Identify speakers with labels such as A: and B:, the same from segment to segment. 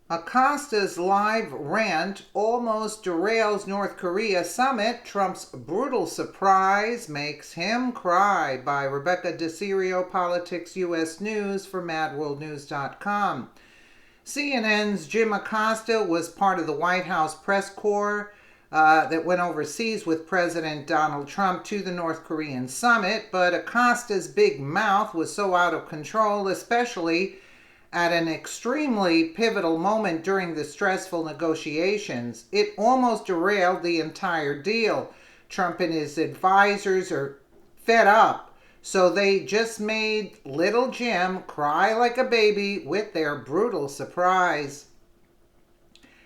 A: Acosta'S live rant almost derails North Korea summit. Trump's brutal surprise makes him cry. By Rebecca DeCirio, Politics U.S. News for MadWorldNews.com. CNN's Jim Acosta was part of the White House press corps that went overseas with President Donald Trump to the North Korean summit, but Acosta'S big mouth was so out of control, especially at an extremely pivotal moment during the stressful negotiations. It almost derailed the entire deal. Trump and his advisors are fed up, so they just made little Jim cry like a baby with their brutal surprise.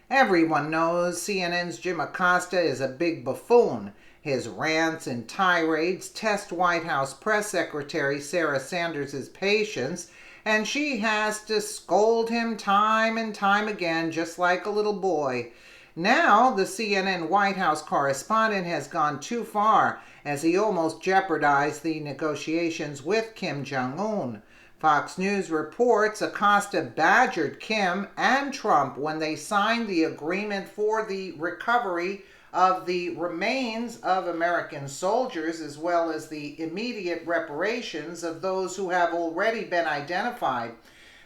A: Everyone knows CNN's Jim Acosta is a big buffoon. His rants and tirades test White House Press Secretary Sarah Sanders' patience, and she has to scold him time and time again, just like a little boy. Now, the CNN White House correspondent has gone too far, as he almost jeopardized the negotiations with Kim Jong-un. Fox News reports Acosta badgered Kim and Trump when they signed the agreement for the recovery of the remains of American soldiers, as well as the immediate reparations of those who have already been identified.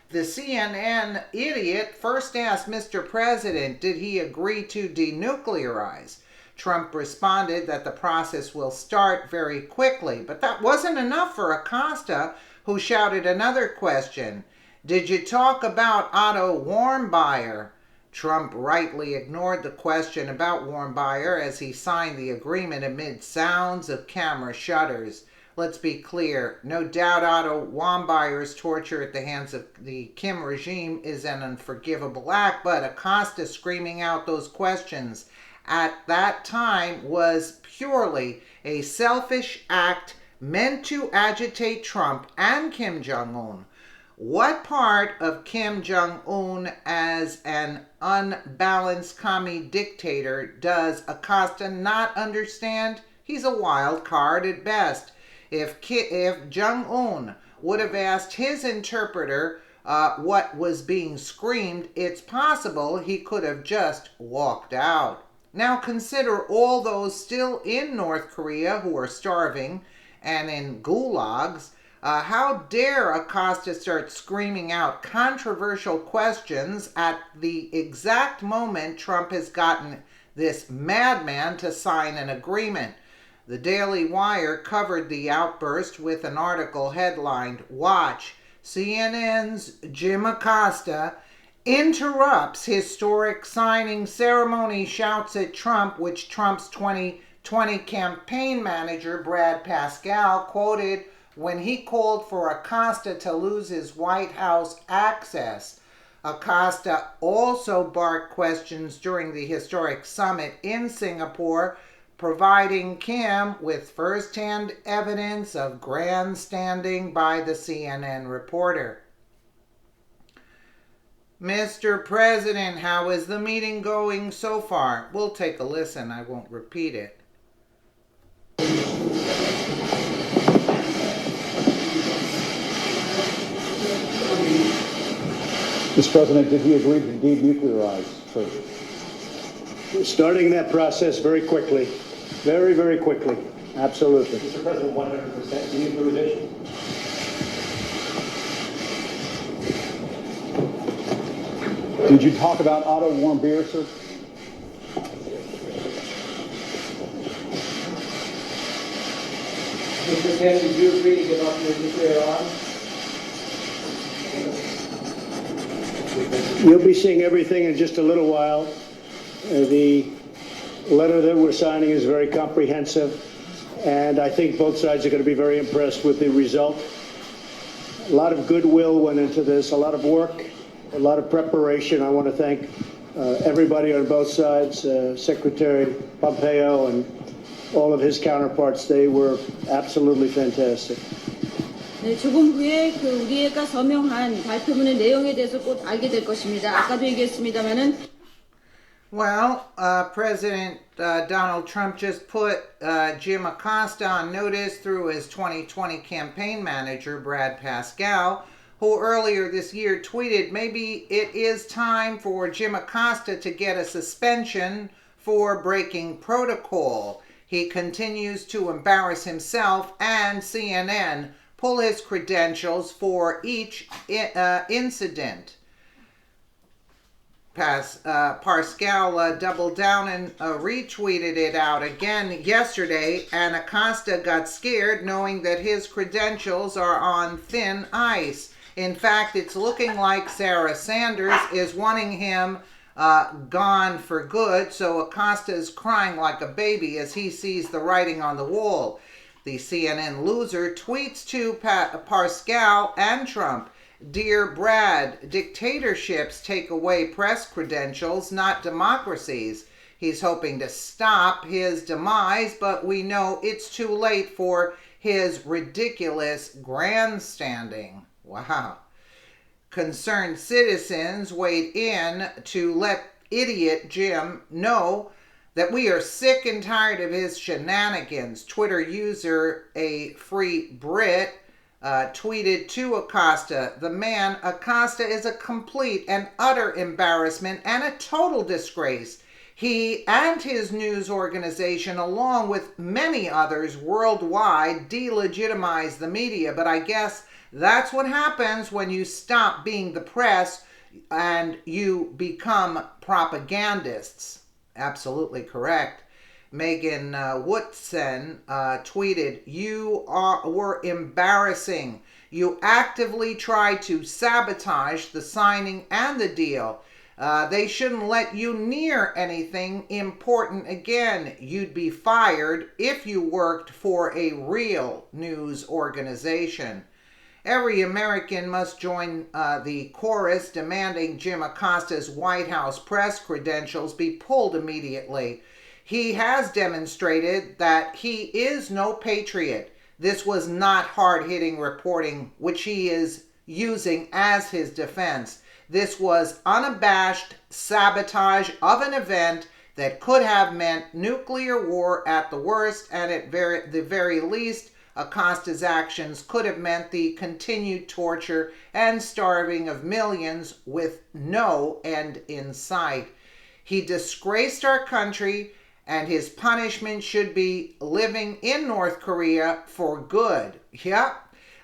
A: The CNN idiot first asked Mr. President, did he agree to denuclearize? Trump responded that the process will start very quickly, but that wasn't enough for Acosta, who shouted another question. Did you talk about Otto Warmbier? Trump rightly ignored the question about Warmbier as he signed the agreement amid sounds of camera shutters. Let's be clear, no doubt Otto Warmbier's torture at the hands of the Kim regime is an unforgivable act, but Acosta screaming out those questions at that time was purely a selfish act meant to agitate Trump and Kim Jong-un. What part of Kim Jong-un as an unbalanced commie dictator does Acosta not understand? He's a wild card at best. If Jong-un would have asked his interpreter what was being screamed, it's possible he could have just walked out. Now consider all those still in North Korea who are starving and in gulags. How dare Acosta start screaming out controversial questions at the exact moment Trump has gotten this madman to sign an agreement? The Daily Wire covered the outburst with an article headlined, "Watch, CNN's Jim Acosta interrupts historic signing ceremony, shouts at Trump," which Trump's 2020 campaign manager Brad Pascal quoted when he called for Acosta to lose his White House access. Acosta also barked questions during the historic summit in Singapore, providing Kim with first-hand evidence of grandstanding by the CNN reporter. Mr. President, how is the meeting going so far? We'll take a listen. I won't repeat it.
B: Mr. President, did he agree to denuclearize?
C: We're starting that process very quickly. Very, very quickly. Absolutely.
D: Mr. President, 100% denuclearization.
B: Did you talk about Otto Warmbier, sir?
D: Mr. Kim, did you agree to give up your nuclear arms?
C: You'll be seeing everything in just a little while. The letter that we're signing is very comprehensive, and I think both sides are going to be very impressed with the result. A lot of goodwill went into this, a lot of work, a lot of preparation. I want to thank everybody on both sides, Secretary Pompeo and all of his counterparts. They were absolutely fantastic.
E: 네, 조금 후에 우리가 서명한 발표문의 내용에 대해서 곧 알게 될 것입니다. 아까도 얘기했습니다마는.
A: Well, President Donald Trump just put Jim Acosta on notice through his 2020 campaign manager, Brad Pascal, who earlier this year tweeted maybe it is time for Jim Acosta to get a suspension for breaking protocol. He continues to embarrass himself and CNN pull his credentials for each incident. Pascal doubled down and retweeted it out again yesterday, and Acosta got scared knowing that his credentials are on thin ice. In fact, it's looking like Sarah Sanders is wanting him gone for good, so Acosta is crying like a baby as he sees the writing on the wall. The CNN loser tweets to Pascal and Trump, "Dear Brad, dictatorships take away press credentials, not democracies." He's hoping to stop his demise, but we know it's too late for his ridiculous grandstanding. Wow. Concerned citizens weighed in to let idiot Jim know that we are sick and tired of his shenanigans. Twitter user A Free Brit tweeted to Acosta, "The man Acosta is a complete and utter embarrassment and a total disgrace. He and his news organization, along with many others worldwide, delegitimize the media, but I guess that's what happens when you stop being the press and you become propagandists." Absolutely correct. Megan Woodson tweeted, "You were embarrassing. You actively tried to sabotage the signing and the deal. They shouldn't let you near anything important again. You'd be fired if you worked for a real news organization." Every American must join the chorus demanding Jim Acosta's White House press credentials be pulled immediately. He has demonstrated that he is no patriot. This was not hard-hitting reporting, which he is using as his defense. This was unabashed sabotage of an event that could have meant nuclear war at the worst, and at the very least, Acosta's actions could have meant the continued torture and starving of millions with no end in sight. He disgraced our country, and his punishment should be living in North Korea for good. Yep.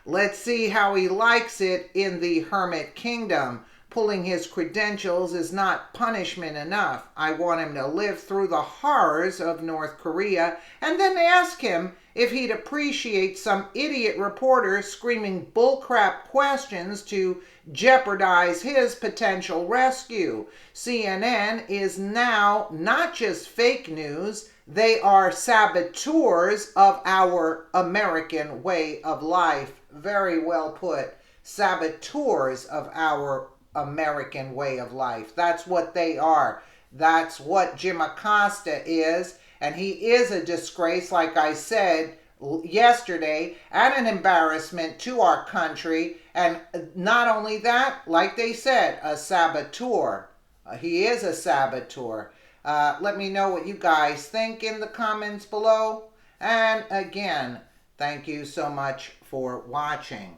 A: Let's see how he likes it in the Hermit Kingdom. Pulling his credentials is not punishment enough. I want him to live through the horrors of North Korea and then ask him if he'd appreciate some idiot reporter screaming bullcrap questions to jeopardize his potential rescue. CNN is now not just fake news, they are saboteurs of our American way of life. Very well put. Saboteurs of our American way of life. That's what they are. That's what Jim Acosta is. And he is a disgrace, like I said yesterday, and an embarrassment to our country. And not only that, like they said, a saboteur. He is a saboteur. Let me know what you guys think in the comments below. And again, thank you so much for watching.